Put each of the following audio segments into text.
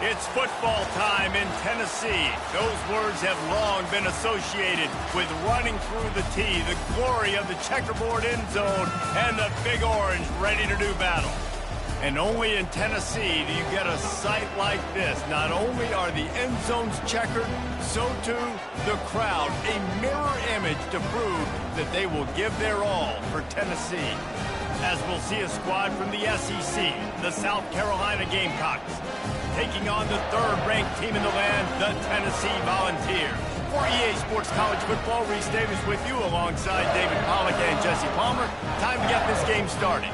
It's football time in Tennessee. Those words have long been associated with running through the tee, the glory of the checkerboard end zone, and the Big Orange ready to do battle. And only in Tennessee do you get a sight like this. Not only are the end zones checkered, so too the crowd, a mirror image to prove that they will give their all for Tennessee. As we'll see a squad from the SEC, the South Carolina Gamecocks, taking on the third-ranked team in the land, the Tennessee Volunteers. For EA Sports College Football, Reese Davis with you alongside David Pollack and Jesse Palmer. Time to get this game started.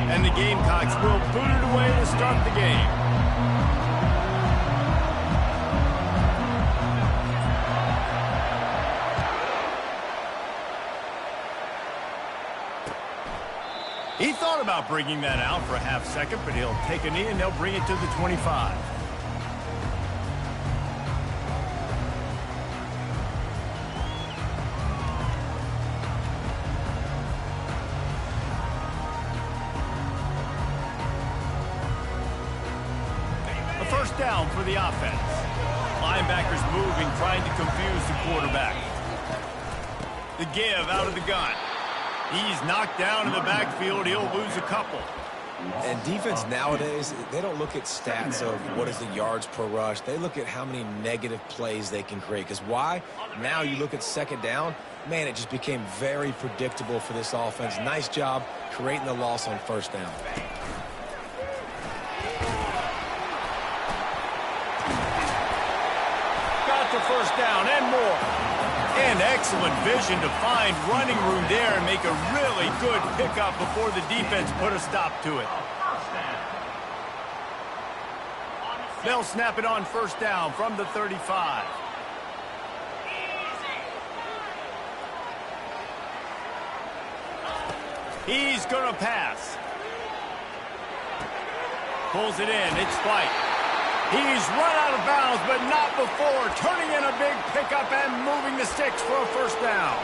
And the Gamecocks will boot it away to start the game. He thought about bringing that out for a half second, but he'll take a knee and they'll bring it to the 25. A first down for the offense. Linebackers moving, trying to confuse the quarterback. The give out of the gun. He's knocked down in the backfield. He'll lose a couple. And defense nowadays, they don't look at stats of what is the yards per rush. They look at how many negative plays they can create. Because why? Now you look at second down, man, it just became very predictable for this offense. Nice job creating the loss on first down. Got the first down and more. And excellent vision to find running room there and make a really good pickup before the defense put a stop to it. They'll snap it on first down from the 35. He's going to pass. Pulls it in. It's White. He's run out of bounds, but not before. Turning in a big pickup and moving the sticks for a first down.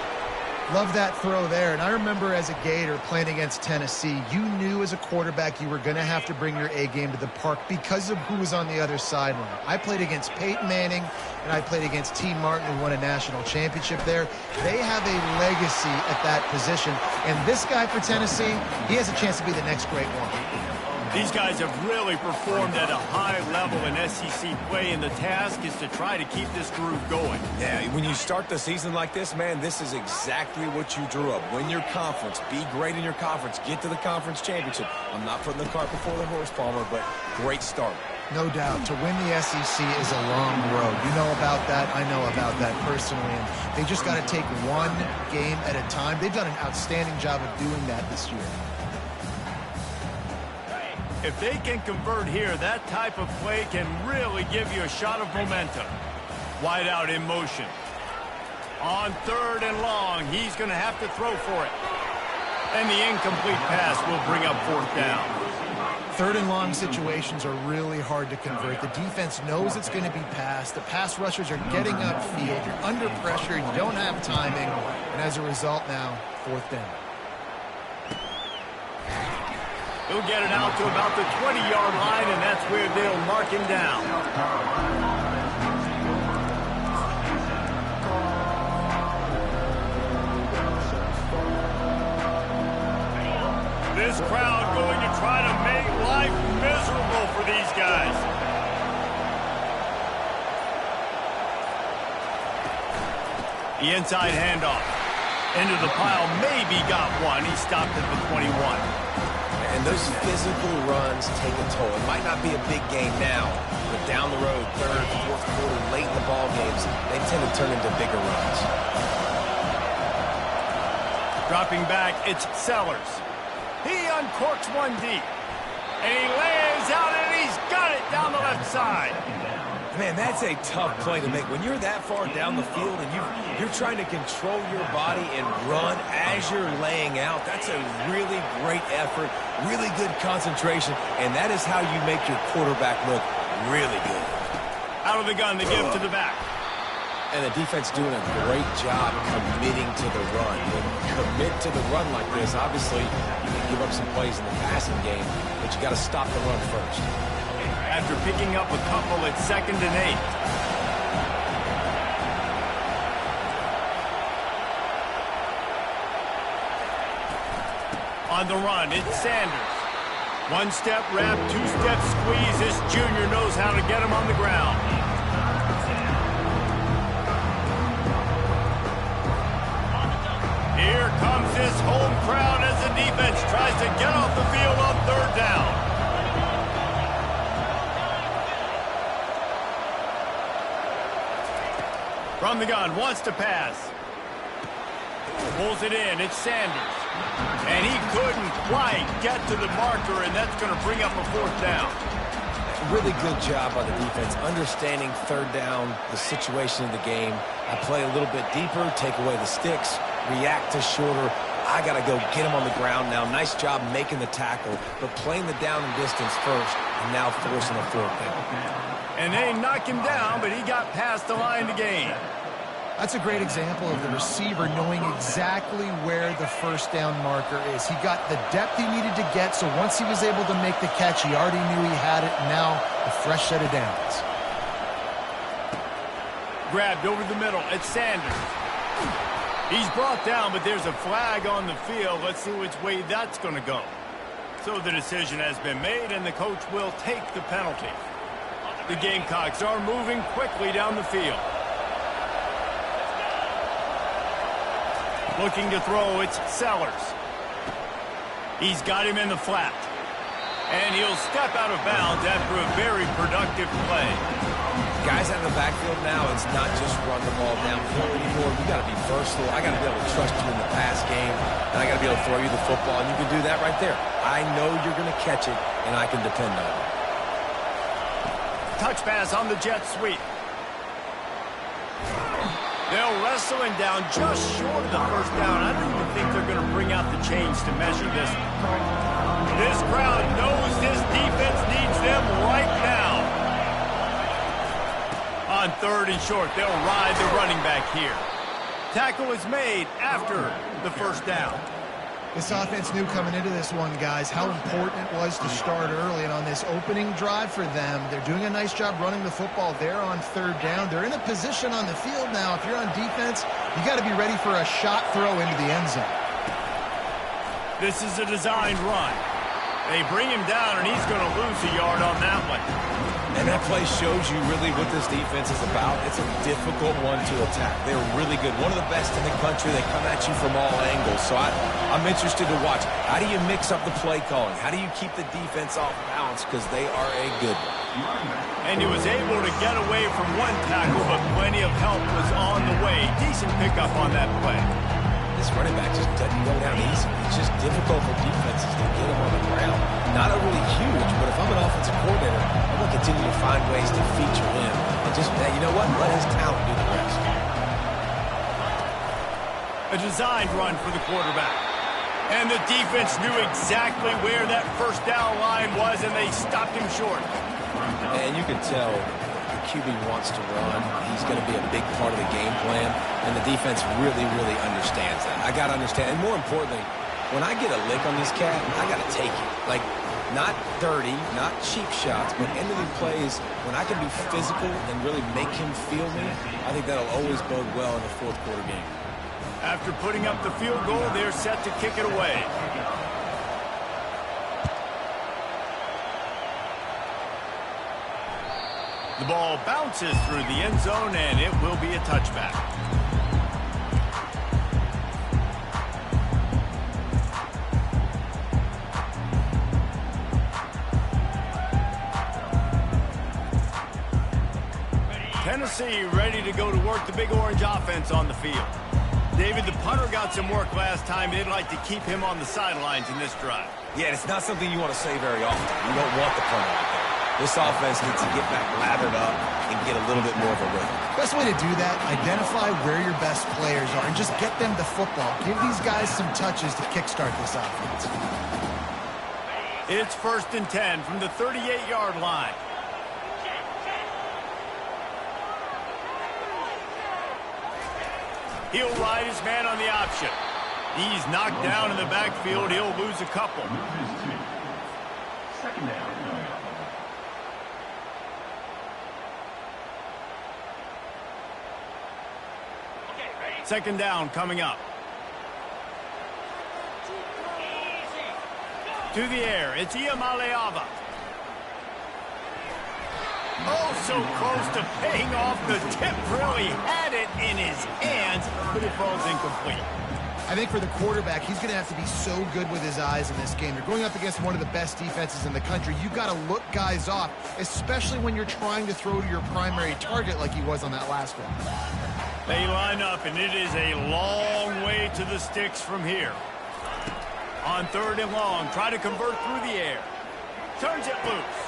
Love that throw there. And I remember as a Gator playing against Tennessee, you knew as a quarterback you were going to have to bring your A game to the park because of who was on the other sideline. I played against Peyton Manning, and I played against T. Martin, who won a national championship there. They have a legacy at that position. And this guy for Tennessee, he has a chance to be the next great one. These guys have really performed at a high level in SEC play, and the task is to try to keep this groove going. Yeah, when you start the season like this, man, this is exactly what you drew up. Win your conference, be great in your conference, get to the conference championship. I'm not putting the cart before the horse, Palmer, but great start. No doubt. To win the SEC is a long road. You know about that. I know about that personally. And they just got to take one game at a time. They've done an outstanding job of doing that this year. If they can convert here, that type of play can really give you a shot of momentum. Wide out in motion. On third and long, he's going to have to throw for it. And the incomplete pass will bring up fourth down. Third and long situations are really hard to convert. The defense knows it's going to be passed. The pass rushers are getting upfield. You're under pressure. You don't have timing. And as a result now, fourth down. He'll get it out to about the 20-yard line, and that's where they'll mark him down. This crowd going to try to make life miserable for these guys. The inside handoff. Into the pile, maybe got one. He stopped at the 21. And those physical runs take a toll. It might not be a big game now, but down the road, third, fourth quarter, late in the ball games, they tend to turn into bigger runs. Dropping back, it's Sellers. He uncorks one deep. And he lays out, and he's got it down the left side. Man, that's a tough play to make. When you're that far down the field and you're trying to control your body and run as you're laying out, that's a really great effort, really good concentration, and that is how you make your quarterback look really good. Out of the gun, they give to the back. And the defense doing a great job committing to the run. When you commit to the run like this, obviously you can give up some plays in the passing game, but you got to stop the run first. After picking up a couple, it's 2nd and 8. On the run, it's Sanders. One-step wrap, two-step squeeze. This junior knows how to get him on the ground. Here comes this home crowd as the defense tries to get off the field on 3rd down. From the gun, wants to pass. Pulls it in, it's Sanders. And he couldn't quite get to the marker, and that's going to bring up a 4th down. Really good job by the defense, understanding 3rd down, the situation of the game. I play a little bit deeper, take away the sticks, react to shorter. I got to go get him on the ground now. Nice job making the tackle, but playing the down and distance first, and now forcing a 4th down. And they knock him down, but he got past the line to gain. That's a great example of the receiver knowing exactly where the 1st down marker is. He got the depth he needed to get, so once he was able to make the catch, he already knew he had it. Now, a fresh set of downs. Grabbed over the middle. It's Sanders. He's brought down, but there's a flag on the field. Let's see which way that's going to go. So the decision has been made, and the coach will take the penalty. The Gamecocks are moving quickly down the field. Looking to throw, it's Sellers. He's got him in the flat. And he'll step out of bounds after a very productive play. Guys out of the backfield now, it's not just run the ball downfield anymore. You got to be versatile. I got to be able to trust you in the pass game, and I got to be able to throw you the football, and you can do that right there. I know you're going to catch it, and I can depend on it. Touch pass on the jet sweep. They'll wrestle him down just short of the 1st down. I don't even think they're going to bring out the chains to measure this. This crowd knows this defense needs them right now. On 3rd and short, they'll ride the running back here. Tackle is made after the 1st down. This offense knew coming into this one, guys, how important it was to start early. And on this opening drive for them, they're doing a nice job running the football. They're on 3rd down. They're in a position on the field now. If you're on defense, you got to be ready for a shot throw into the end zone. This is a designed run. They bring him down, and he's going to lose a yard on that one. And that play shows you really what this defense is about. It's a difficult one to attack. They're really good. One of the best in the country. They come at you from all angles. So I'm interested to watch. How do you mix up the play calling? How do you keep the defense off balance? Because they are a good one. And he was able to get away from one tackle, but plenty of help was on the way. Decent pickup on that play. This running back just doesn't go down easy. It's just difficult for defenses to get him on the ground. Not a really huge, but if I'm an offensive coordinator, I'm going to continue to find ways to feature him. And just, you know what? Let his talent do the rest. A designed run for the quarterback. And the defense knew exactly where that 1st down line was, and they stopped him short. And you can tell the QB wants to run. He's going to be a big part of the game plan, and the defense really, really understands that. I got to understand, and more importantly, when I get a lick on this cat, I got to take it. Like, not dirty, not cheap shots, but end of the plays, when I can be physical and really make him feel me, I think that'll always bode well in the 4th quarter game. After putting up the field goal, they're set to kick it away. The ball bounces through the end zone, and it will be a touchback. Tennessee ready to go to work the Big Orange offense on the field. David, the punter got some work last time. They'd like to keep him on the sidelines in this drive. Yeah, it's not something you want to say very often. You don't want the punter out there. This offense needs to get back lathered up and get a little bit more of a rhythm. Best way to do that, identify where your best players are and just get them the football. Give these guys some touches to kickstart this offense. It's 1st and 10 from the 38-yard line. He'll ride his man on the option. He's knocked down in the backfield. He'll lose a couple. Second down. Second down coming up. To the air, it's Iamaleava. Oh, so close to paying off the tip. Really had it in his hands, but it falls incomplete. I think for the quarterback, he's going to have to be so good with his eyes in this game. You're going up against one of the best defenses in the country. You've got to look guys off, especially when you're trying to throw to your primary target like he was on that last one. They line up, and it is a long way to the sticks from here. On third and long, try to convert through the air. Turns it loose.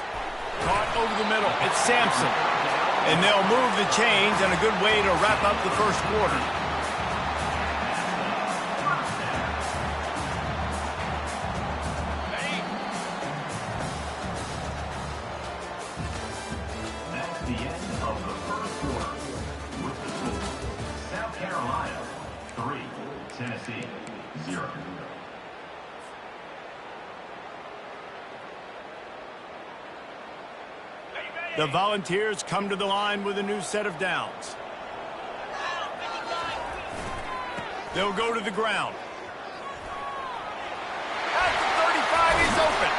Caught over the middle. It's Sampson. And they'll move the chains, and a good way to wrap up the first quarter. That's the end of the first quarter. With the score, South Carolina 3, Tennessee 0. The Volunteers come to the line with a new set of downs. They'll go to the ground. At the 35, he's open.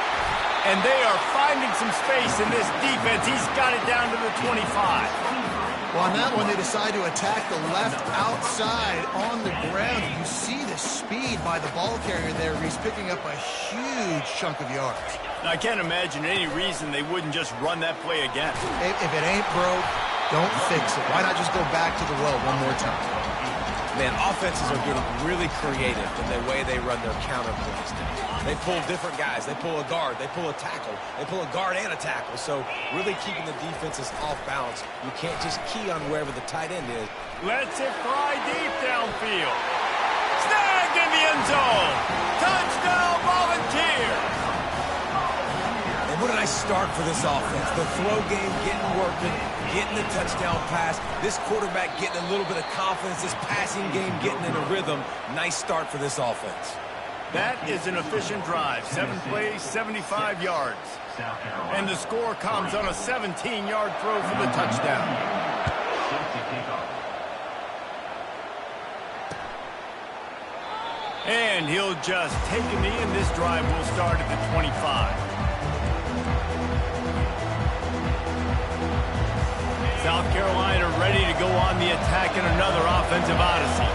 And they are finding some space in this defense. He's got it down to the 25. Well, on that one, they decide to attack the left outside on the ground. You see the speed by the ball carrier there. He's picking up a huge chunk of yards. Now, I can't imagine any reason they wouldn't just run that play again. If it ain't broke, don't fix it. Why not just go back to the well one more time? Man, offenses are getting really creative in the way they run their counter plays. They pull different guys. They pull a guard. They pull a tackle. They pull a guard and a tackle. So really keeping the defenses off balance. You can't just key on wherever the tight end is. Lets it fly deep downfield. Snagged in the end zone. Touchdown, Volunteers. And what a nice start for this offense. The throw game getting working, getting the touchdown pass. This quarterback getting a little bit of confidence. This passing game getting in a rhythm. Nice start for this offense. That is an efficient drive. 7 plays, 75 yards. And the score comes on a 17-yard throw for the touchdown. And he'll just take a knee, and this drive will start at the 25. South Carolina ready to go on the attack in another offensive odyssey.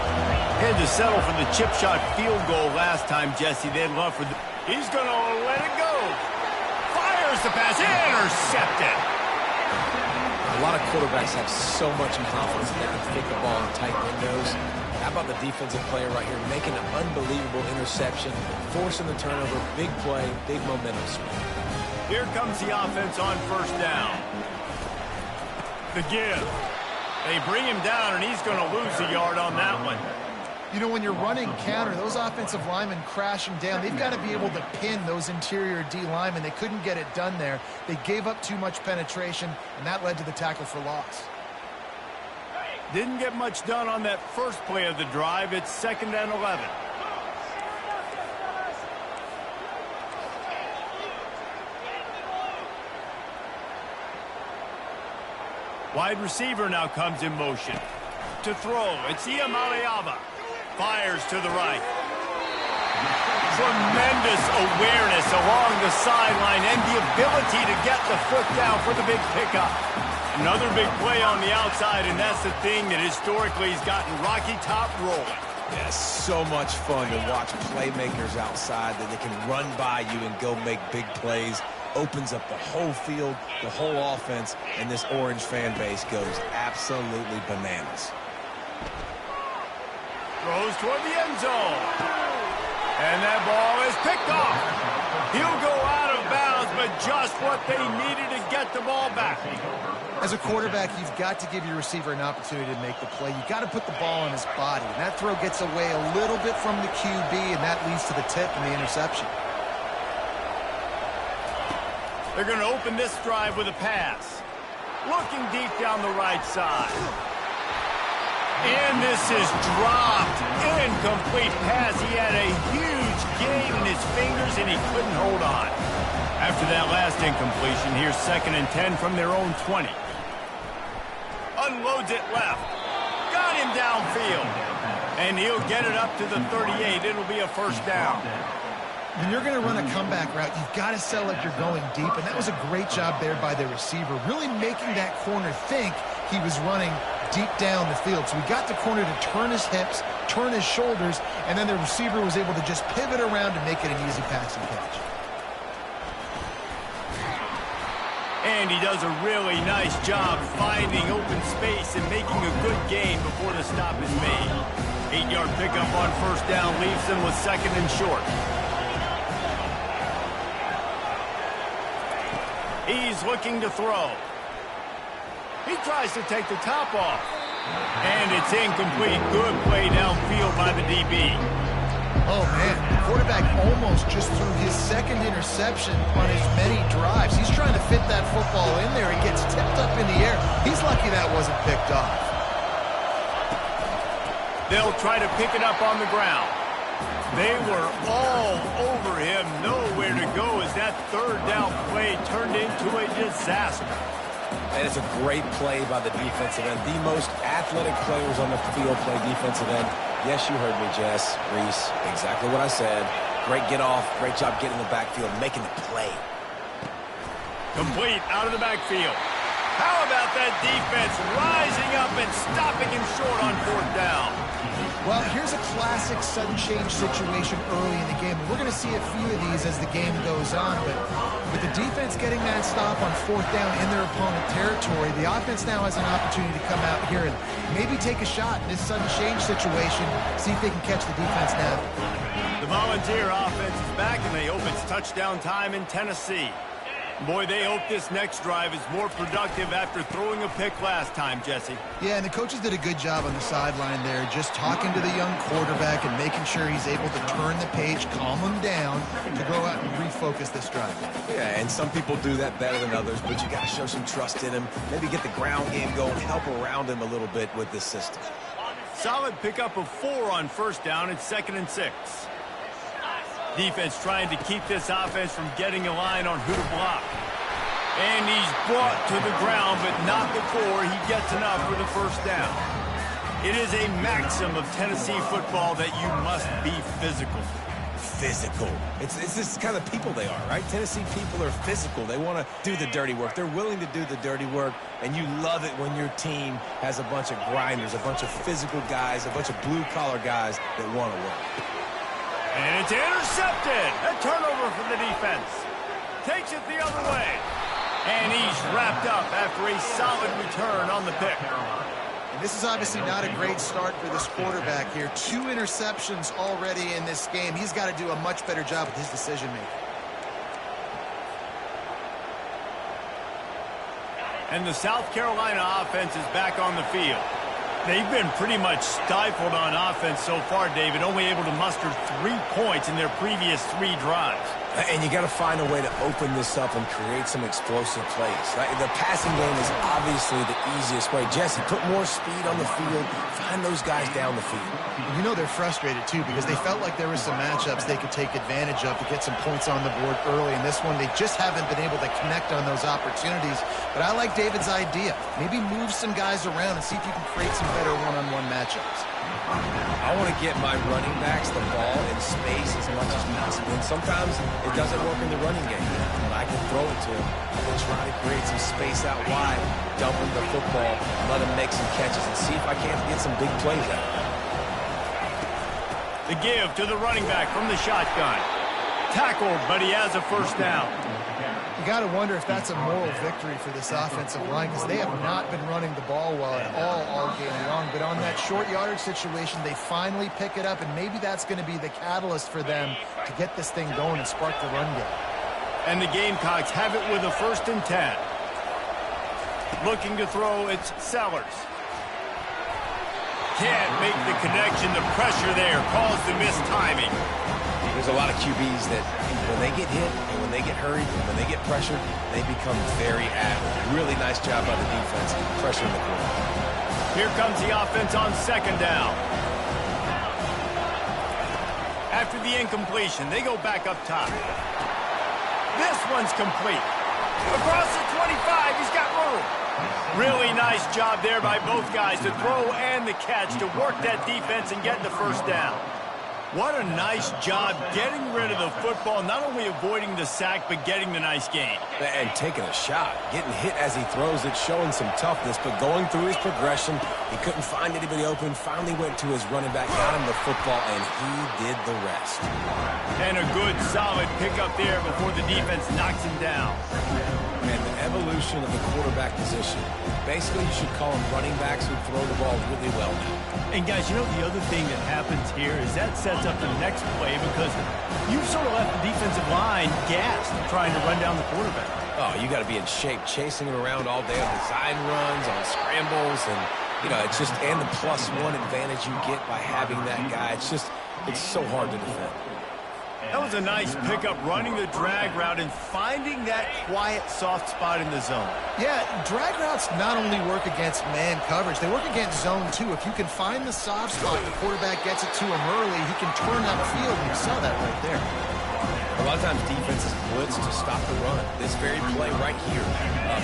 Had to settle for the chip shot field goal last time, Jesse. They'd love for the... He's going to let it go. Fires the pass. Intercepted. A lot of quarterbacks have so much confidence that they can fit the ball in tight windows. How about the defensive player right here making an unbelievable interception, forcing the turnover, big play, big momentum swing. Here comes the offense on first down. The give. They bring him down, and he's going to lose a yard on that one. You know, when you're running counter, those offensive linemen crashing down, they've got to be able to pin those interior D linemen. They couldn't get it done there. They gave up too much penetration, and that led to the tackle for loss. Didn't get much done on that first play of the drive. It's 2nd and 11. Wide receiver now comes in motion. To throw, it's Iamaleava. Fires to the right. Tremendous awareness along the sideline and the ability to get the foot down for the big pickup. Another big play on the outside, and that's the thing that historically has gotten Rocky Top rolling. Yeah, so much fun to watch playmakers outside that they can run by you and go make big plays. Opens up the whole field, the whole offense, and this Orange fan base goes absolutely bananas. Throws toward the end zone. And that ball is picked off. He'll go out of bounds, but just what they needed to get the ball back. As a quarterback, you've got to give your receiver an opportunity to make the play. You've got to put the ball in his body. And that throw gets away a little bit from the QB, and that leads to the tip and the interception. They're going to open this drive with a pass. Looking deep down the right side. And this is dropped. Incomplete pass. He had a huge gain in his fingers, and he couldn't hold on. After that last incompletion, here's 2nd and 10 from their own 20. Unloads it left. Got him downfield. And he'll get it up to the 38. It'll be a first down. When you're going to run a comeback route, you've got to sell like you're going deep, and that was a great job there by the receiver, really making that corner think he was running deep down the field. So we got the corner to turn his hips, turn his shoulders, and then the receiver was able to just pivot around to make it an easy passing catch. And he does a really nice job finding open space and making a good gain before the stop is made. 8-yard pickup on first down leaves them with 2nd and short. He's looking to throw. He tries to take the top off. And it's incomplete. Good play downfield by the DB. Oh, man. The quarterback almost just threw his 2nd interception on his many drives. He's trying to fit that football in there. It gets tipped up in the air. He's lucky that wasn't picked off. They'll try to pick it up on the ground. They were all over him. Nowhere to go as that 3rd down play turned into a disaster. And it's a great play by the defensive end. The most athletic players on the field play defensive end. Yes, you heard me, Jess, Reese. Exactly what I said. Great get off. Great job getting in the backfield, making the play. Complete out of the backfield. How about that defense rising up and stopping him short on 4th down? Well, here's a classic sudden change situation early in the game. We're going to see a few of these as the game goes on, but with the defense getting that stop on 4th down in their opponent territory, the offense now has an opportunity to come out here and maybe take a shot in this sudden change situation, see if they can catch the defense now. The Volunteer offense is back, and they hope it's touchdown time in Tennessee. Boy, they hope this next drive is more productive after throwing a pick last time, Jesse. Yeah, and the coaches did a good job on the sideline there, just talking to the young quarterback and making sure he's able to turn the page, calm him down, to go out and refocus this drive. Yeah, and some people do that better than others, but you got to show some trust in him. Maybe get the ground game going, help around him a little bit with this system. Solid pickup of 4 on first down and 2nd and 6. Defense trying to keep this offense from getting a line on who to block. And he's brought to the ground, but not before he gets enough for the first down. It is a maxim of Tennessee football that you must be physical. Physical. It's this kind of people they are, right? Tennessee people are physical. They want to do the dirty work. They're willing to do the dirty work, and you love it when your team has a bunch of grinders, a bunch of physical guys, a bunch of blue-collar guys that want to work. And it's intercepted. A turnover for the defense. Takes it the other way. And he's wrapped up after a solid return on the pick. And this is obviously not a great start for this quarterback here. 2 interceptions already in this game. He's got to do a much better job with his decision-making. And the South Carolina offense is back on the field. They've been pretty much stifled on offense so far, David, only able to muster 3 points in their previous 3 drives. And you got to find a way to open this up and create some explosive plays. Right? The passing game is obviously the easiest way. Jesse, put more speed on the field. Find those guys down the field. You know they're frustrated, too, because they felt like there were some matchups they could take advantage of to get some points on the board early. In this one, they just haven't been able to connect on those opportunities. But I like David's idea. Maybe move some guys around and see if you can create some better one-on-one matchups. I want to get my running backs the ball in space as much as possible. And sometimes it doesn't work in the running game. But I can throw it to him and try to create some space out wide, dump him the football, let him make some catches, and see if I can't get some big plays out of him. The give to the running back from the shotgun. Tackled, but he has a first down. You got to wonder if that's a moral victory for this offensive line, because they have not been running the ball well at all game long. But on that short yardage situation, they finally pick it up, and maybe that's going to be the catalyst for them to get this thing going and spark the run game. And the Gamecocks have it with a 1st and 10. Looking to throw, it's Sellers. Can't make the connection. The pressure there caused the missed timing. There's a lot of QBs that when they get hit and when they get hurried and when they get pressured, they become very agile. Really nice job by the defense pressuring the quarterback. Here comes the offense on second down. After the incompletion, they go back up top. This one's complete. Across the 25, he's got room. Really nice job there by both guys to throw and the catch to work that defense and get the first down. What a nice job getting rid of the football, not only avoiding the sack, but getting the nice gain. And taking a shot, getting hit as he throws it, showing some toughness, but going through his progression, he couldn't find anybody open, finally went to his running back, got him the football, and he did the rest. And a good, solid pickup there before the defense knocks him down. And the evolution of the quarterback position. Basically, you should call them running backs who throw the ball really well now. And guys, you know the other thing that happens here is that sets up the next play because you sort of left the defensive line gassed trying to run down the quarterback. Oh, you got to be in shape, chasing him around all day on design runs, on scrambles, and, you know, it's just, and the +1 advantage you get by having that guy. It's so hard to defend. That was a nice pickup, running the drag route and finding that quiet, soft spot in the zone. Yeah, drag routes not only work against man coverage, they work against zone too. If you can find the soft spot, the quarterback gets it to him early, he can turn that field, and you saw that right there. A lot of times defenses blitz to stop the run. This very play right here,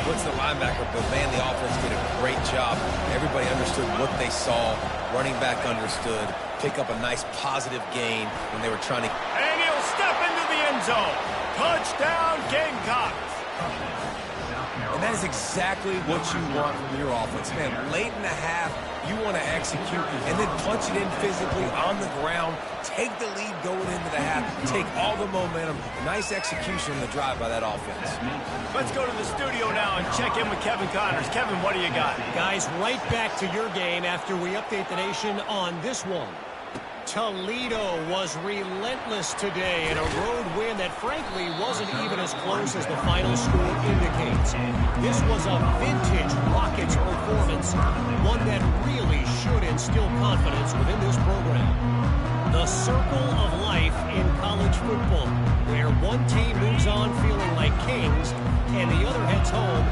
blitz the linebacker, but man, the offense did a great job. Everybody understood what they saw. Running back understood. Pick up a nice positive gain when they were trying to... And he'll step into the end zone. Touchdown, Gamecocks. And that is exactly what you want from your offense. Man, late in the half, you want to execute and then punch it in physically on the ground. Take the lead going into the half. Take all the momentum. Nice execution in the drive by that offense. Let's go to the studio now and check in with Kevin Connors. Kevin, what do you got? Guys, right back to your game after we update the nation on this one. Toledo was relentless today in a road win that frankly wasn't even as close as the final score indicates. This was a vintage Rockets performance, one that really should instill confidence within this program. The circle of life in college football, where one team moves on feeling like kings and the other heads home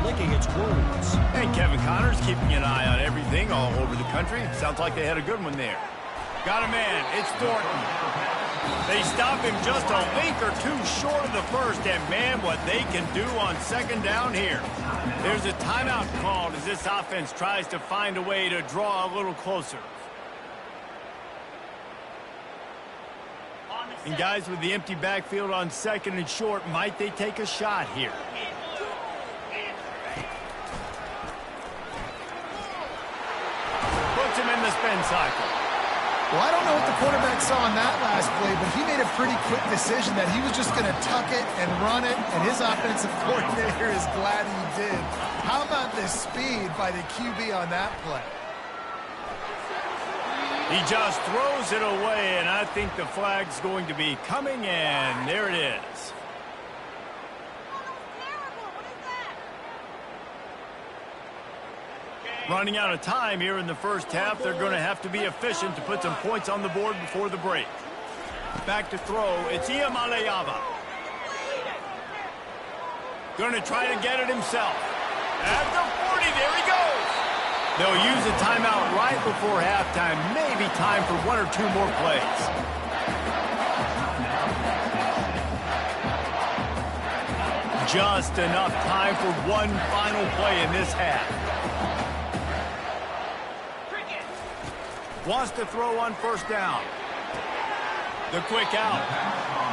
licking its wounds. And Kevin Connors keeping an eye on everything all over the country. Sounds like they had a good one there. Got a man. It's Thornton. They stop him just a link or two short of the first, and man, what they can do on second down here. There's a timeout called as this offense tries to find a way to draw a little closer. And guys, with the empty backfield on second and short, might they take a shot here? Puts him in the spin cycle. Well, I don't know what the quarterback saw on that last play, but he made a pretty quick decision that he was just going to tuck it and run it, and his offensive coordinator is glad he did. How about the speed by the QB on that play? He just throws it away, and I think the flag's going to be coming, and there it is. Running out of time here in the first half. They're going to have to be efficient to put some points on the board before the break. Back to throw. It's Iamaleava. Going to try to get it himself. At the 40, there he goes. They'll use a timeout right before halftime. Maybe time for one or two more plays. Just enough time for one final play in this half. Wants to throw on first down. The quick out.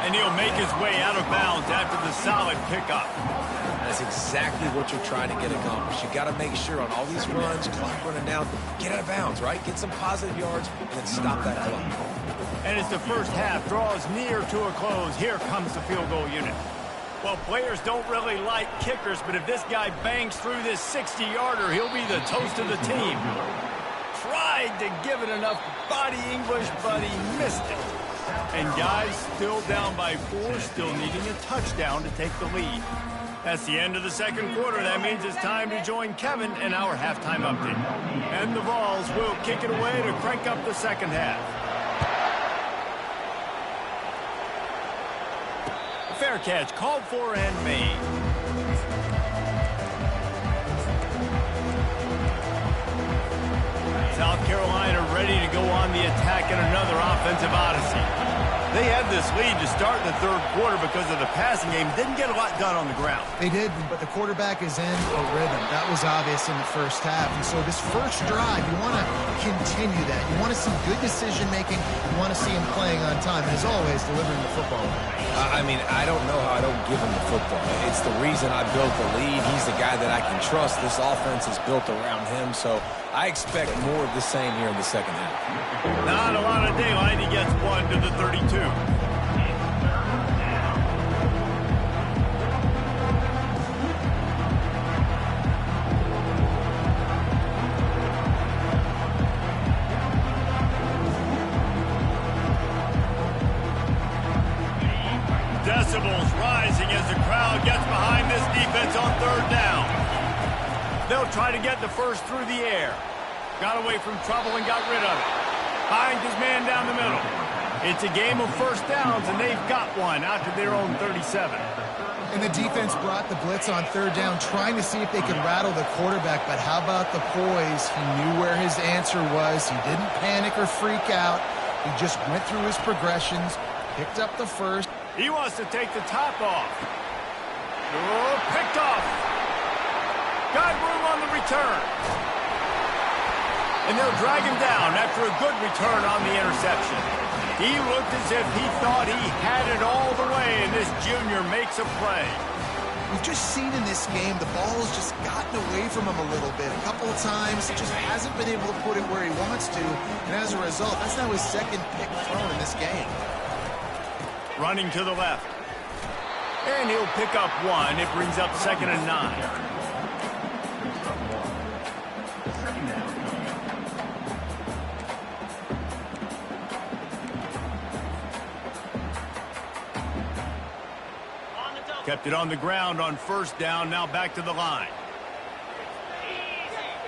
And he'll make his way out of bounds after the solid pickup. That's exactly what you're trying to get accomplished. You got to make sure on all these runs, clock running down, get out of bounds, right? Get some positive yards and then stop that clock. And as the first half draws near to a close, here comes the field goal unit. Well, players don't really like kickers, but if this guy bangs through this 60-yarder, he'll be the toast of the team. Tried to give it enough body English, but he missed it. And guys, still down by 4, still needing a touchdown to take the lead. That's the end of the second quarter. That means it's time to join Kevin in our halftime update. And the Vols will kick it away to crank up the second half. Fair catch called for and made. go on the attack in another offensive odyssey. They had this lead to start the third quarter because of the passing game. Didn't get a lot done on the ground. They did, but the quarterback is in a rhythm. That was obvious in the first half. And so this first drive, you want to continue that. You want to see good decision-making. You want to see him playing on time. And as always, delivering the football. I mean, I don't know how I don't give him the football. It's the reason I built the lead. He's the guy that I can trust. This offense is built around him, so I expect more of the same here in the second half. Not a lot of daylight. He gets one to the 32. Decibels rising as the crowd gets behind this defense on third down. They'll try to get the first through the air. Got away from trouble and got rid of it. Finds his man down the middle. It's a game of first downs, and they've got one out to their own 37. And the defense brought the blitz on third down, trying to see if they could rattle the quarterback. But how about the poise? He knew where his answer was. He didn't panic or freak out. He just went through his progressions, picked up the first. He wants to take the top off. Oh, picked off. Got room on the return. And they'll drag him down after a good return on the interception. He looked as if he thought he had it all the way, and this junior makes a play. We've just seen in this game the ball's just gotten away from him a little bit. A couple of times, he just hasn't been able to put it where he wants to. And as a result, that's now his second pick thrown in this game. Running to the left. And he'll pick up one. It brings up 2nd and 9. Kept it on the ground on first down. Now back to the line.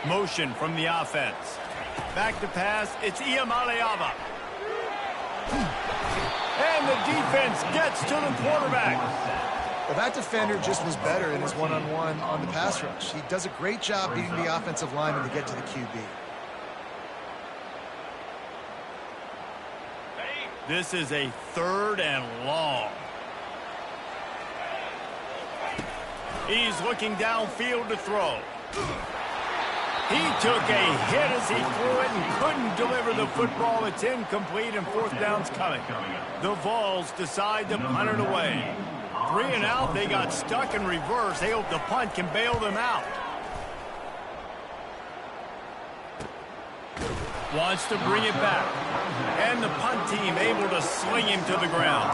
Motion from the offense. Back to pass. It's Iamaleava. And the defense gets to the quarterback. Well, that defender just was better in his one-on-one on the pass rush. He does a great job beating the offensive lineman to get to the QB. This is a 3rd and long. He's looking downfield to throw. He took a hit as he threw it and couldn't deliver the football. It's incomplete and 4th down's coming. The Vols decide to punt it away. 3 and out, they got stuck in reverse. They hope the punt can bail them out. Wants to bring it back. And the punt team able to sling him to the ground.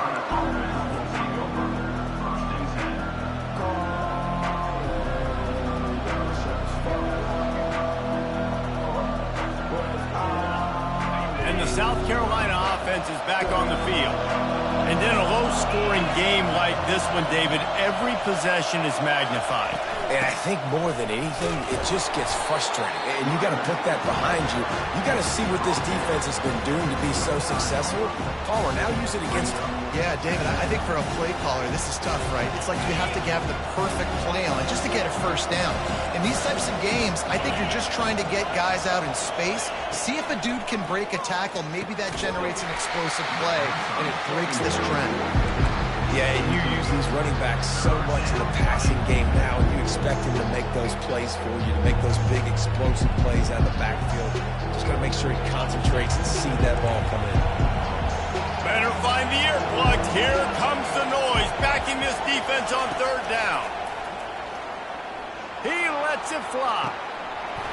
And the South Carolina offense is back on the field. And in a low-scoring game like this one, David, every possession is magnified. And I think more than anything, it just gets frustrating. And you got to put that behind you. You got to see what this defense has been doing to be so successful. Caller, now use it against them. Yeah, David, I think for a play caller, this is tough, right? It's like you have to have the perfect play on it just to get a first down. In these types of games, I think you're just trying to get guys out in space, see if a dude can break a tackle. Maybe that generates an explosive play, and it breaks this trend. Yeah, and you use these running backs so much in the passing game now, and you expect him to make those plays for you, to make those big explosive plays out of the backfield. Just got to make sure he concentrates and see that ball come in. Better find the earplugs. Here comes the noise, backing this defense on 3rd down. He lets it fly.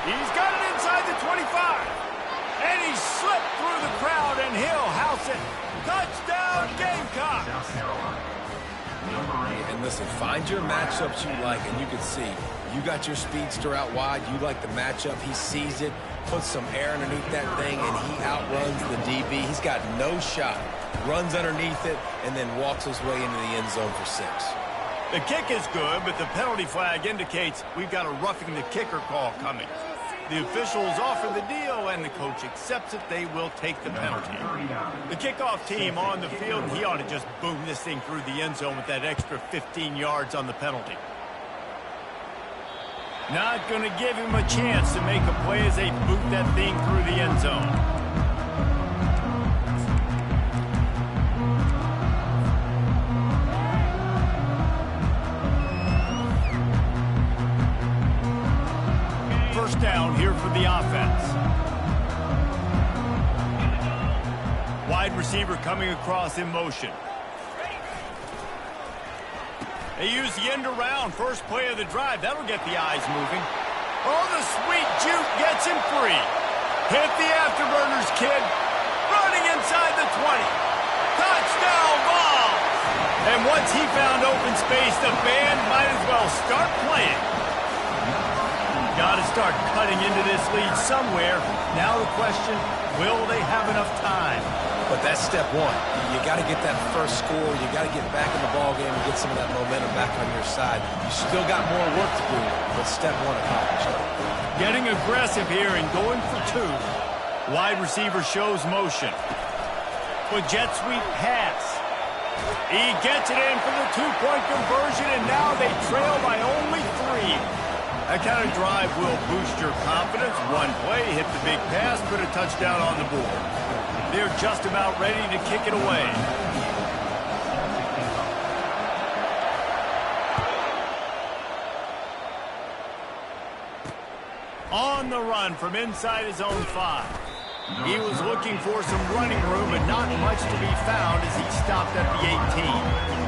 He's got it inside the 25. And he slipped through the crowd, and he'll house it. Touchdown, Gamecocks! And listen, find your matchups you like, and you can see you got your speedster out wide. You like the matchup. He sees it, puts some air underneath that thing, and he outruns the DB. He's got no shot. Runs underneath it, and then walks his way into the end zone for 6. The kick is good, but the penalty flag indicates we've got a roughing the kicker call coming. The officials offer the deal, and the coach accepts it. They will take the penalty. The kickoff team on the field, and he ought to just boom this thing through the end zone with that extra 15 yards on the penalty. Not going to give him a chance to make a play as they boot that thing through the end zone. down here for the offense. Wide receiver coming across in motion. They use the end around. First play of the drive. That'll get the eyes moving. Oh, the sweet juke gets him free. Hit the afterburners, kid. Running inside the 20. Touchdown ball. And once he found open space, the band might as well start playing. Got to start cutting into this lead somewhere. Now the question, will they have enough time? But that's step one. You got to get that first score. You got to get back in the ball game and get some of that momentum back on your side. You still got more work to do, but step one accomplished. Getting aggressive here and going for two. Wide receiver shows motion. With jet sweep pass. He gets it in for the two-point conversion, and now they trail by only 3. That kind of drive will boost your confidence. One play, hit the big pass, put a touchdown on the board. They're just about ready to kick it away. On the run from inside his own 5. He was looking for some running room, but not much to be found as he stopped at the 18.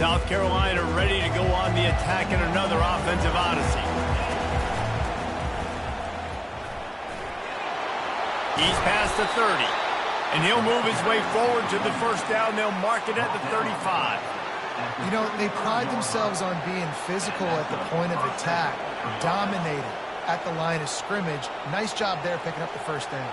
South Carolina ready to go on the attack in another offensive odyssey. He's past the 30, and he'll move his way forward to the first down. They'll mark it at the 35. You know, they pride themselves on being physical at the point of attack, dominated at the line of scrimmage. Nice job there picking up the first down.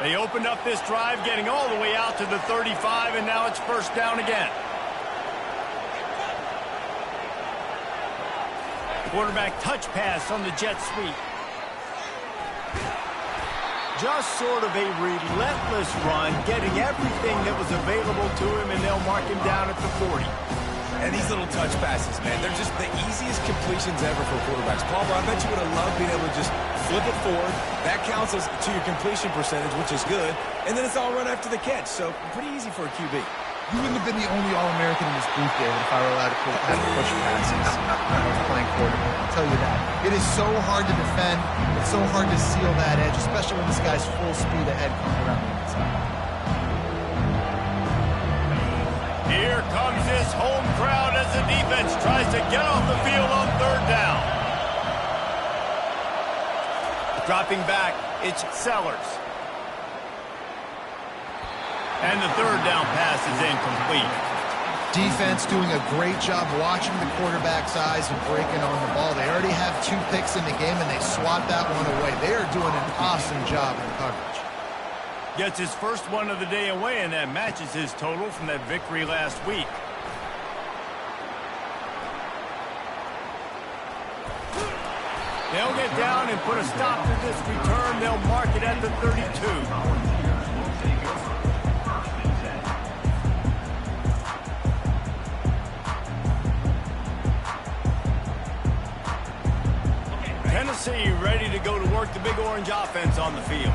They opened up this drive, getting all the way out to the 35, and now it's first down again. Quarterback touch pass on the jet sweep. Just sort of a relentless run, getting everything that was available to him, and they'll mark him down at the 40. And these little touch passes, man, they're just the easiest completions ever for quarterbacks. Paul, I bet you would have loved being able to just flip it forward. That counts as to your completion percentage, which is good. And then it's all run after the catch. So pretty easy for a QB. You wouldn't have been the only All-American in this booth, David, if I were allowed to have push passes when I was playing quarterback. I'll tell you that. It is so hard to defend. It's so hard to seal that edge, especially when this guy's full speed ahead coming around the inside. Here comes his home crowd as the defense tries to get off the field on third down. Dropping back, it's Sellers. And the third down pass is incomplete. Defense doing a great job watching the quarterback's eyes and breaking on the ball. They already have 2 picks in the game, and they swat that one away. They are doing an awesome job in coverage. Gets his first one of the day away, and that matches his total from that victory last week. They'll get down and put a stop to this return. They'll mark it at the 32. Tennessee ready to go to work the Big Orange offense on the field.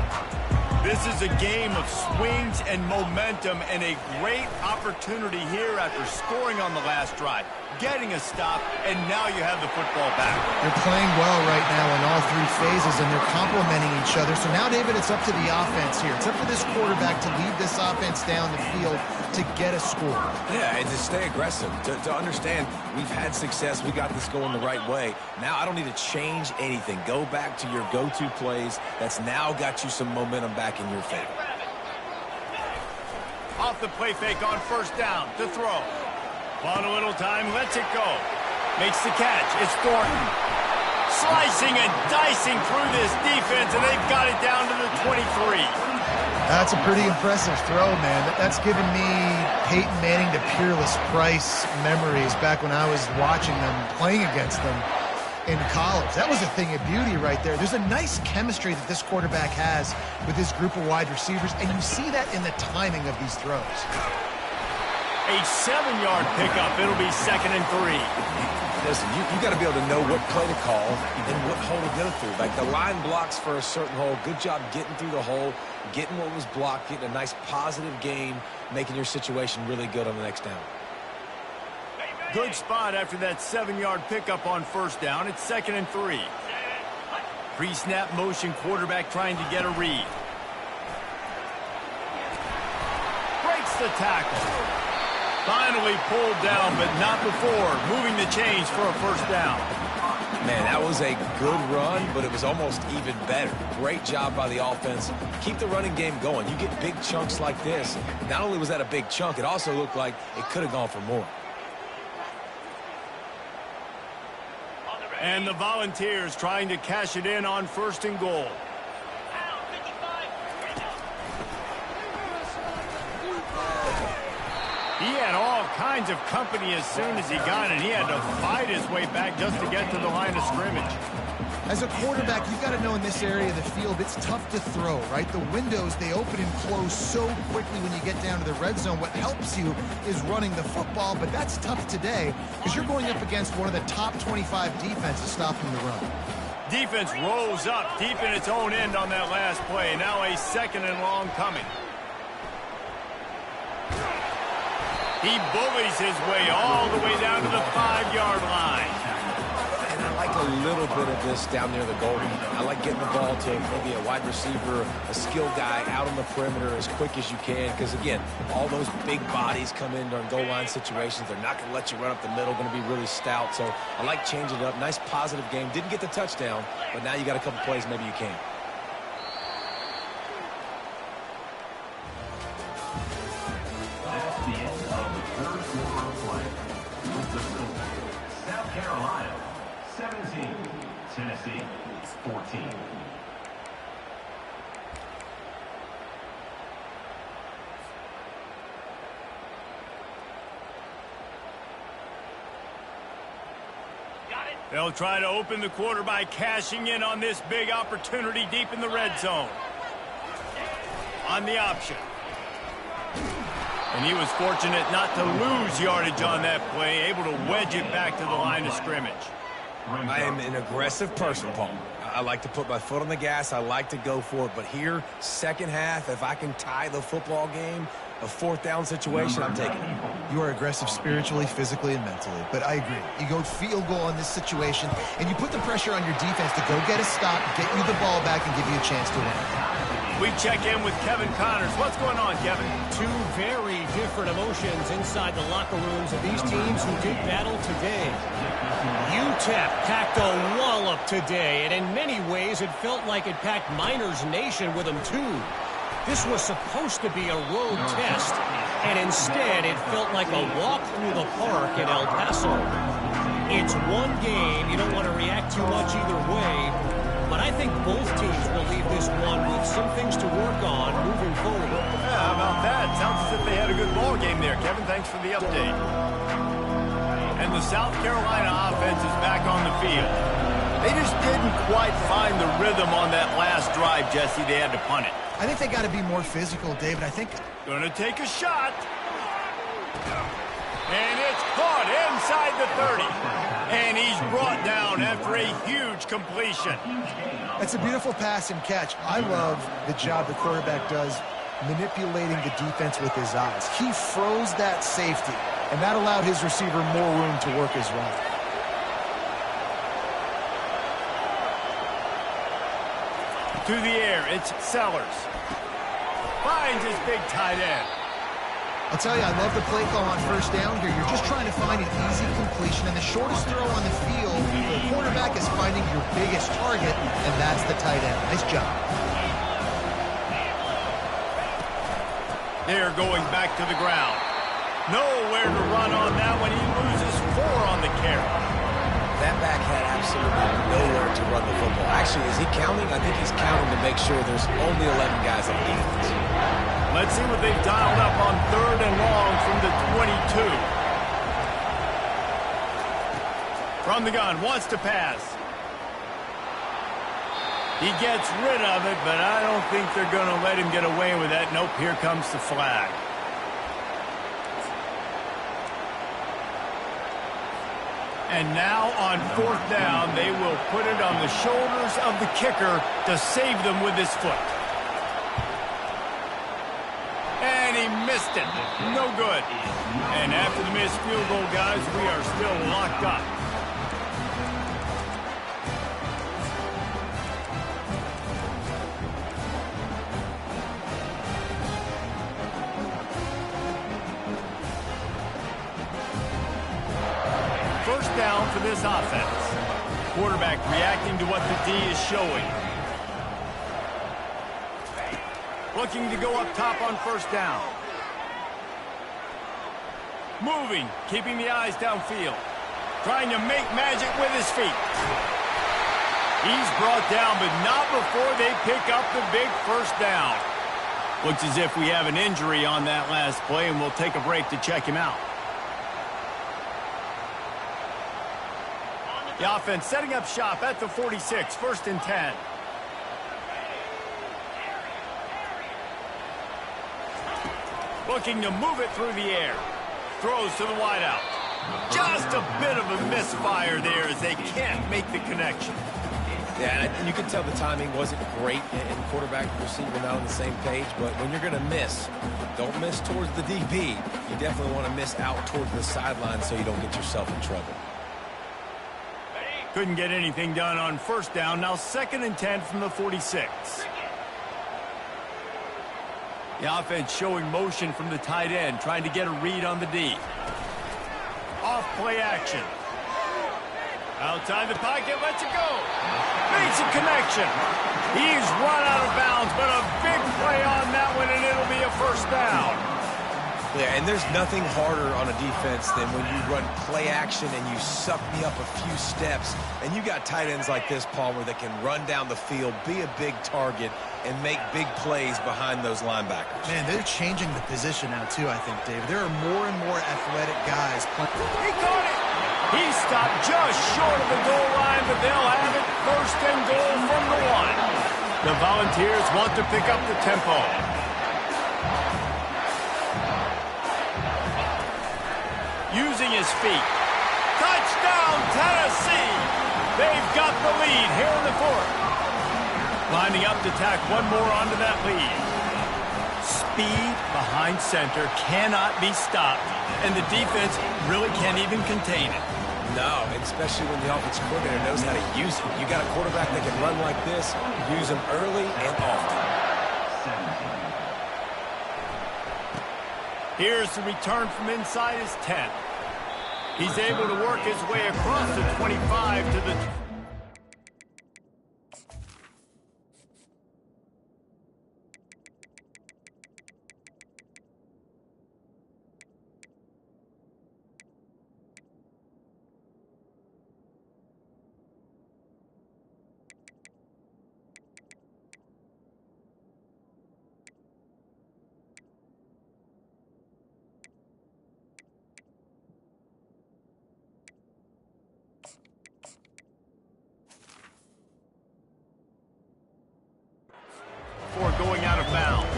This is a game of swings and momentum, and a great opportunity here after scoring on the last drive, getting a stop, and now you have the football back. They're playing well right now in all 3 phases, and they're complementing each other. So now, David, it's up to the offense here. It's up for this quarterback to lead this offense down the field to get a score. Yeah, and to stay aggressive, to understand we've had success, we got this going the right way. Now I don't need to change anything. Go back to your go-to plays. That's now got you some momentum back in your favor. Off the play fake on first down to throw. On a little time, lets it go. Makes the catch. It's Thornton. Slicing and dicing through this defense, and they've got it down to the 23. That's a pretty impressive throw, man. That's given me Peyton Manning to Peerless Price memories back when I was watching them, playing against them in college. That was a thing of beauty right there. There's a nice chemistry that this quarterback has with his group of wide receivers, and you see that in the timing of these throws. A 7-yard pickup. It'll be 2nd and 3. Listen, you got to be able to know what play to call and what hole to go through. Like the line blocks for a certain hole. Good job getting through the hole, getting what was blocked, getting a nice positive gain, making your situation really good on the next down. Good spot after that 7-yard pickup on 1st down. It's 2nd and 3. Pre-snap motion, quarterback trying to get a read. Breaks the tackle. Finally pulled down, but not before. Moving the chains for a 1st down. Man, that was a good run, but it was almost even better. Great job by the offense. Keep the running game going. You get big chunks like this. Not only was that a big chunk, it also looked like it could have gone for more. And the Volunteers trying to cash it in on 1st and goal. He had all kinds of company as soon as he got it. He had to fight his way back just to get to the line of scrimmage. As a quarterback, you've got to know in this area of the field, it's tough to throw, right? The windows, they open and close so quickly when you get down to the red zone. What helps you is running the football, but that's tough today because you're going up against one of the top 25 defenses stopping the run. Defense rolls up deep in its own end on that last play. Now a 2nd and long coming. He bullies his way all the way down to the 5-yard line. And I like a little bit of this down near the goal line. I like getting the ball to maybe a wide receiver, a skill guy out on the perimeter as quick as you can. Because, again, all those big bodies come in during goal line situations. They're not going to let you run up the middle, going to be really stout. So I like changing it up. Nice positive game. Didn't get the touchdown, but now you got a couple plays maybe you can. That's the end of the 3rd quarter of play. With the score, South Carolina 17, Tennessee 14. They'll try to open the quarter by cashing in on this big opportunity deep in the red zone. On the option. And he was fortunate not to lose yardage on that play, able to wedge it back to the line of scrimmage. I am an aggressive person, Paul. I like to put my foot on the gas. I like to go for it. But here, 2nd half, if I can tie the football game, a 4th down situation, I'm taking it. You are aggressive spiritually, physically, and mentally. But I agree. You go field goal in this situation, and you put the pressure on your defense to go get a stop, get you the ball back, and give you a chance to win. We check in with Kevin Connors. What's going on, Kevin? Two very different emotions inside the locker rooms of these teams who did battle today. UTEP packed a wallop today, and in many ways it felt like it packed Miners Nation with them too. This was supposed to be a road test, and instead it felt like a walk through the park in El Paso. It's one game. You don't want to react too much either way, but I think both teams will leave this one with some things to work on moving forward. Yeah, how about that? Sounds as if they had a good ball game there. Kevin, thanks for the update. And the South Carolina offense is back on the field. They just didn't quite find the rhythm on that last drive, Jesse. They had to punt it. I think they got to be more physical, David. I think... Gonna take a shot. And it's caught inside the 30. And he's brought down after a huge completion. It's a beautiful pass and catch. I love the job the quarterback does manipulating the defense with his eyes. He froze that safety, and that allowed his receiver more room to work his route. To the air, it's Sellers. Finds his big tight end. I'll tell you, I love the play call on 1st down here. You're just trying to find an easy completion, and the shortest throw on the field, the quarterback is finding your biggest target, and that's the tight end. Nice job. They're going back to the ground. Nowhere to run on that one. He loses 4 on the carry. That back had absolutely nowhere to run the football. Actually, is he counting? I think he's counting to make sure there's only 11 guys on defense. Let's see what they've dialed up on 3rd and long from the 22. From the gun, wants to pass. He gets rid of it, but I don't think they're going to let him get away with that. Nope, here comes the flag. And now on fourth down, they will put it on the shoulders of the kicker to save them with his foot. And he missed it. No good. And after the missed field goal, guys, we are still locked up. First down for this offense. Quarterback reacting to what the D is showing. Looking to go up top on first down. Moving, keeping the eyes downfield. Trying to make magic with his feet. He's brought down, but not before they pick up the big first down. Looks as if we have an injury on that last play, and we'll take a break to check him out. The offense setting up shop at the 46, 1st and 10. Looking to move it through the air. Throws to the wideout. Just a bit of a misfire there as they can't make the connection. Yeah, and you can tell the timing wasn't great, and quarterback and receiver not on the same page, but when you're going to miss, don't miss towards the DB. You definitely want to miss out towards the sideline so you don't get yourself in trouble. Couldn't get anything done on first down. Now 2nd and 10 from the 46. The offense showing motion from the tight end, trying to get a read on the D. Off play action. Outside the pocket, lets it go. Makes a connection. He's run out of bounds, but a big play on that one, and it'll be a first down. Yeah, and there's nothing harder on a defense than when you run play action and you suck me up a few steps. And you got tight ends like this, Palmer, that can run down the field, be a big target, and make big plays behind those linebackers. Man, they're changing the position now, too, I think, David. There are more and more athletic guys playing. He caught it. He stopped just short of the goal line, but they'll have it 1st and goal from the 1. The Volunteers want to pick up the tempo. Using his feet. Touchdown, Tennessee! They've got the lead here in the 4th. Lining up to tack one more onto that lead. Speed behind center cannot be stopped, and the defense really can't even contain it. No, especially when the offensive coordinator knows how to use it. You got a quarterback that can run like this, use him early and often. Here's the return from inside his 10. He's able to work his way across the 25 to the... before going out of bounds.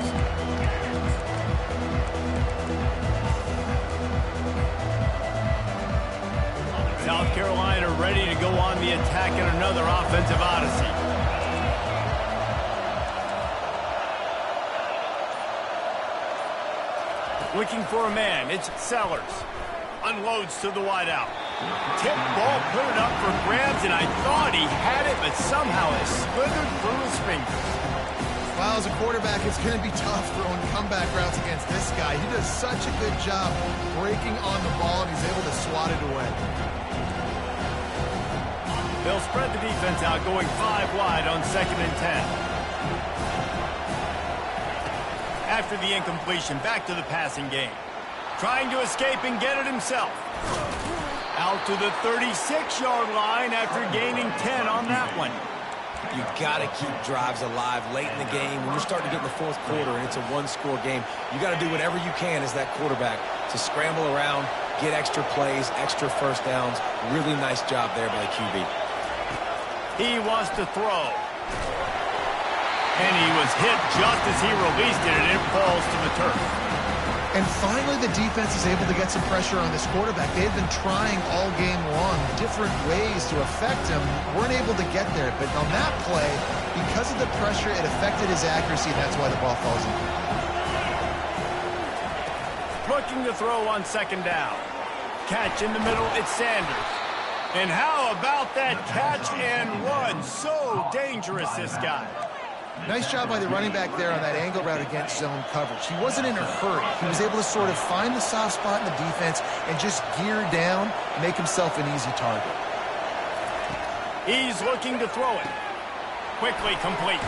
South Carolina ready to go on the attack in another offensive odyssey. Looking for a man, it's Sellers. Unloads to the wideout. Tip ball, put it up for grabs, and I thought he had it, but somehow it slithered through his fingers. Well, as a quarterback, it's going to be tough throwing comeback routes against this guy. He does such a good job breaking on the ball, and he's able to swat it away. They'll spread the defense out, going 5 wide on 2nd and 10. After the incompletion, back to the passing game. Trying to escape and get it himself. Out to the 36-yard line after gaining 10 on that one. You got to keep drives alive late in the game. When you're starting to get in the 4th quarter and it's a one-score game, you got to do whatever you can as that quarterback to scramble around, get extra plays, extra first downs. Really nice job there by the QB. He wants to throw. And he was hit just as he released it, and it falls to the turf. And finally, the defense is able to get some pressure on this quarterback. They've been trying all game long different ways to affect him. Weren't able to get there. But on that play, because of the pressure, it affected his accuracy. That's why the ball falls in. Looking to throw on second down. Catch in the middle, it's Sanders. And how about that catch and run? So dangerous, this guy. Nice job by the running back there on that angle route against zone coverage. He wasn't in a hurry. He was able to sort of find the soft spot in the defense and just gear down, make himself an easy target. He's looking to throw it. Quickly complete.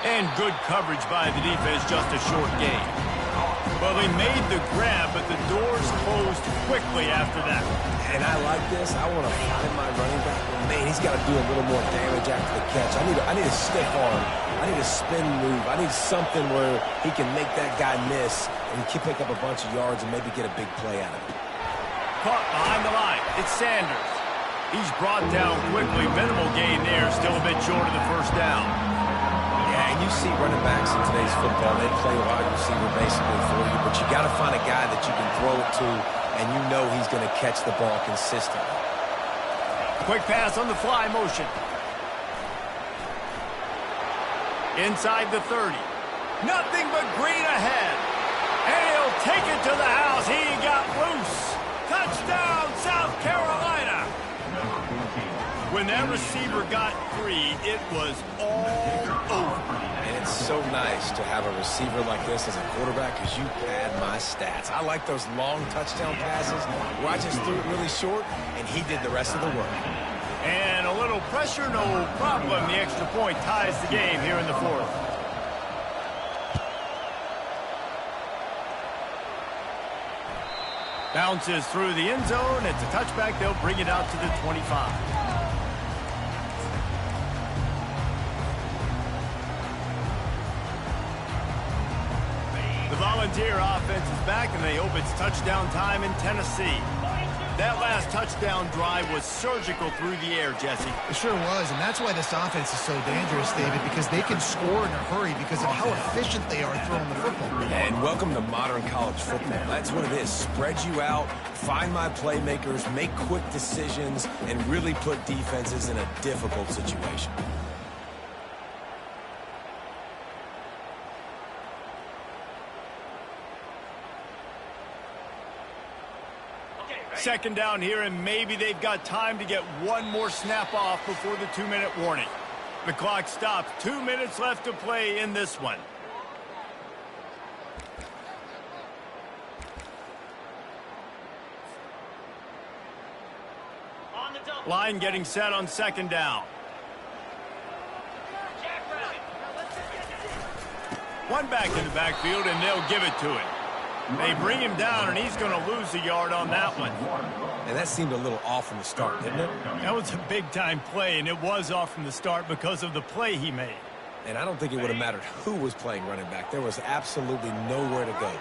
And good coverage by the defense, just a short gain. Well, they made the grab, but the doors closed quickly after that. And I like this. I want to find my running back. But man, he's got to do a little more damage after the catch. I need a stiff arm. I need a spin move. I need something where he can make that guy miss and he can pick up a bunch of yards and maybe get a big play out of it. Caught behind the line. It's Sanders. He's brought down quickly. Minimal gain there. Still a bit short of the first down. Yeah, and you see running backs in today's football, they play wide receiver basically for you, but you got to find a guy that you can throw it to, and you know he's going to catch the ball consistently. Quick pass on the fly motion. Inside the 30. Nothing but green ahead. And he'll take it to the house. He got loose. Touchdown, South Carolina. When that receiver got free, it was all over. And it's so nice to have a receiver like this as a quarterback because you pad my stats. I like those long touchdown passes where I just threw it really short and he did the rest of the work. And a little pressure, no problem. The extra point ties the game here in the fourth. Bounces through the end zone. It's a touchback. They'll bring it out to the 25. The Volunteer offense is back, and they hope it's touchdown time in Tennessee. That last touchdown drive was surgical through the air, Jesse. It sure was, and that's why this offense is so dangerous, David, because they can score in a hurry because of how efficient they are throwing the football. And welcome to modern college football. That's what it is. Spread you out, find my playmakers, make quick decisions, and really put defenses in a difficult situation. Second down here, and maybe they've got time to get one more snap off before the 2-minute warning. The clock stops. 2 minutes left to play in this one. Line getting set on second down. One back in the backfield, and they'll give it to him. They bring him down, and he's going to lose a yard on that one. And that seemed a little off from the start, didn't it? That was a big-time play, and it was off from the start because of the play he made. And I don't think it would have mattered who was playing running back. There was absolutely nowhere to go.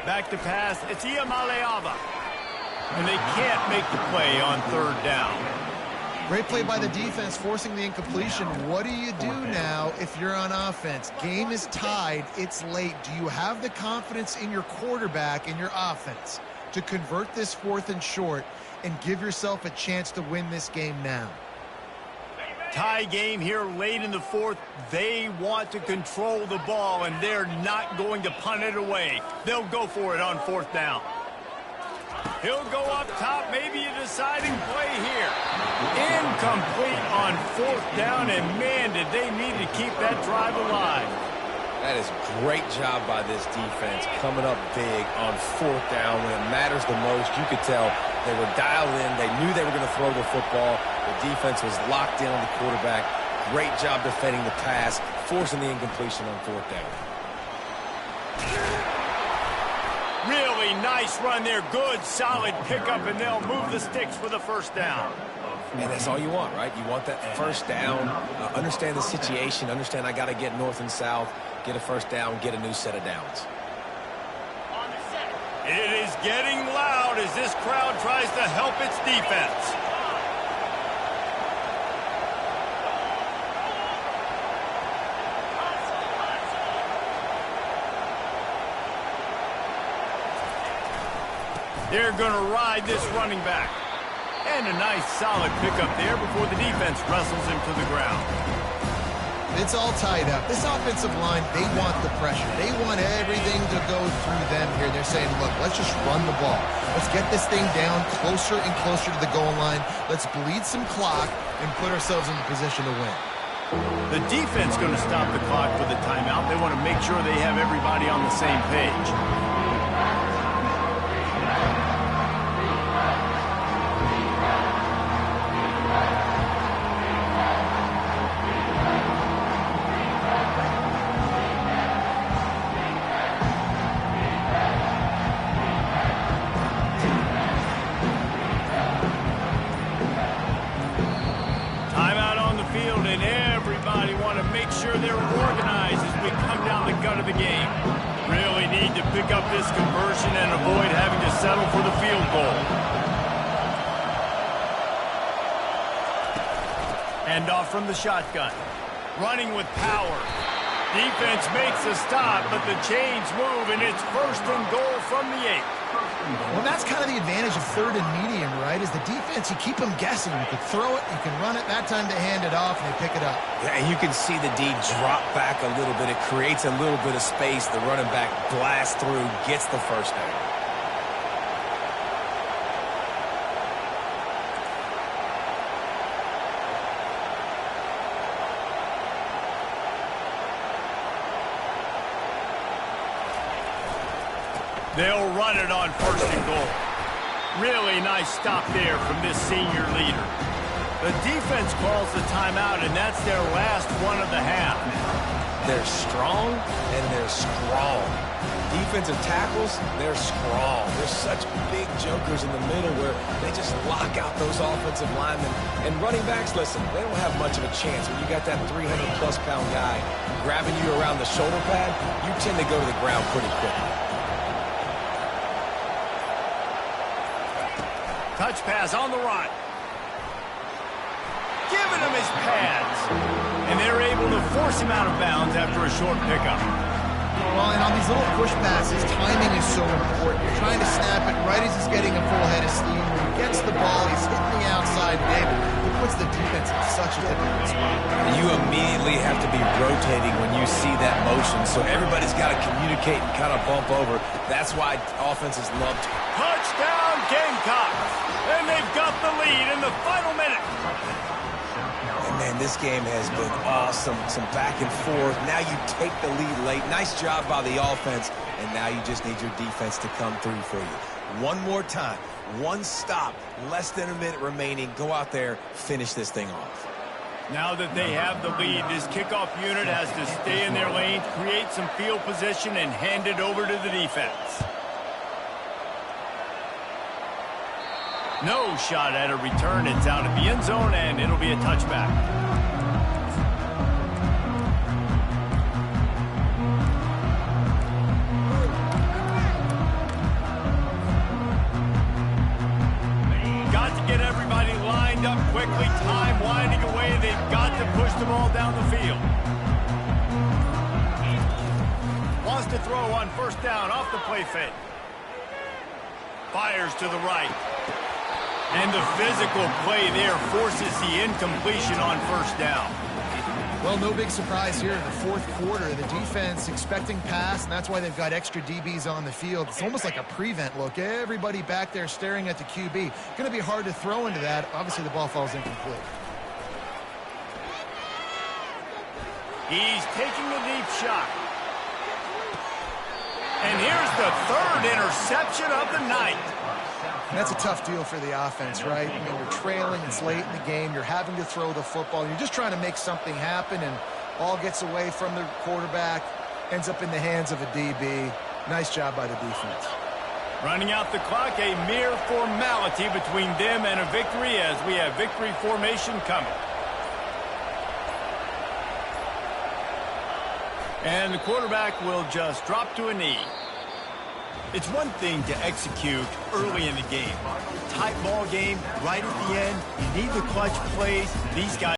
Back to pass. It's Iamaleava. And they can't make the play on third down. Great play by the defense, forcing the incompletion. What do you do now if you're on offense? Game is tied. It's late. Do you have the confidence in your quarterback and your offense to convert this 4th and short and give yourself a chance to win this game now? Tie game here late in the fourth. They want to control the ball, and they're not going to punt it away. They'll go for it on 4th down. He'll go up top, maybe a deciding play here. Incomplete on 4th down, and man, did they need to keep that drive alive. That is a great job by this defense, coming up big on 4th down when it matters the most. You could tell they were dialed in. They knew they were going to throw the football. The defense was locked in on the quarterback. Great job defending the pass, forcing the incompletion on 4th down. Really nice run there. Good, solid pickup, and they'll move the sticks for the first down. And that's all you want, right? You want that first down, understand the situation, understand I got to get north and south, get a first down, get a new set of downs. It is getting loud as this crowd tries to help its defense. They're going to ride this running back. And a nice solid pickup there before the defense wrestles him to the ground. It's all tied up. This offensive line, they want the pressure. They want everything to go through them here. They're saying, look, let's just run the ball. Let's get this thing down closer and closer to the goal line. Let's bleed some clock and put ourselves in the position to win. The defense going to stop the clock for the timeout. They want to make sure they have everybody on the same page. They're organized as we come down the gut of the game. Really need to pick up this conversion and avoid having to settle for the field goal. Hand off from the shotgun. Running with power. Defense makes a stop, but the chains move, and it's 1st and goal from the 8. Well, that's kind of the advantage of 3rd and medium, right? Is the defense, you keep them guessing. You can throw it, you can run it. That time they hand it off, and they pick it up. Yeah, and you can see the D drop back a little bit. It creates a little bit of space. The running back blasts through, gets the first down. They'll run it on 1st and goal. Really nice stop there from this senior leader. The defense calls the timeout, and that's their last one of the half. They're strong, and they're strong. Defensive tackles, they're strong. They're such big jokers in the middle where they just lock out those offensive linemen. And running backs, listen, they don't have much of a chance. When you got that 300-plus pound guy grabbing you around the shoulder pad, you tend to go to the ground pretty quickly. Touch pass on the run. Giving him his pads. And they're able to force him out of bounds after a short pickup. Well, and on these little push passes, timing is so important. You're trying to snap it right as he's getting a full head of steam. When he gets the ball, he's hitting the outside big. It puts the defense in such a difficult spot. You immediately have to be rotating when you see that motion, so everybody's got to communicate and kind of bump over. That's why offenses love to. Touchdown, Gamecocks! And they've got the lead in the final minute. And man, this game has been awesome. Some back and forth. Now you take the lead late. Nice job by the offense. And now you just need your defense to come through for you. One more time. One stop. Less than a minute remaining. Go out there. Finish this thing off. Now that they have the lead, this kickoff unit has to stay in their lane, create some field position, and hand it over to the defense. No shot at a return. It's out of the end zone, and it'll be a touchback. Got to get everybody lined up quickly. Time winding away. They've got to push the ball down the field. Wants to throw on 1st down off the play fake. Fires to the right. And the physical play there forces the incompletion on 1st down. Well, no big surprise here in the 4th quarter. The defense expecting pass, and that's why they've got extra DBs on the field. It's almost like a prevent look. Everybody back there staring at the QB. Going to be hard to throw into that. Obviously, the ball falls incomplete. He's taking the deep shot. And here's the 3rd interception of the night. That's a tough deal for the offense, right? I mean, we're trailing, it's late in the game, you're having to throw the football, you're just trying to make something happen, and ball gets away from the quarterback, ends up in the hands of a DB. Nice job by the defense. Running out the clock, a mere formality between them and a victory as we have victory formation coming. And the quarterback will just drop to a knee. It's one thing to execute early in the game. Tight ball game, right at the end, you need the clutch plays. These guys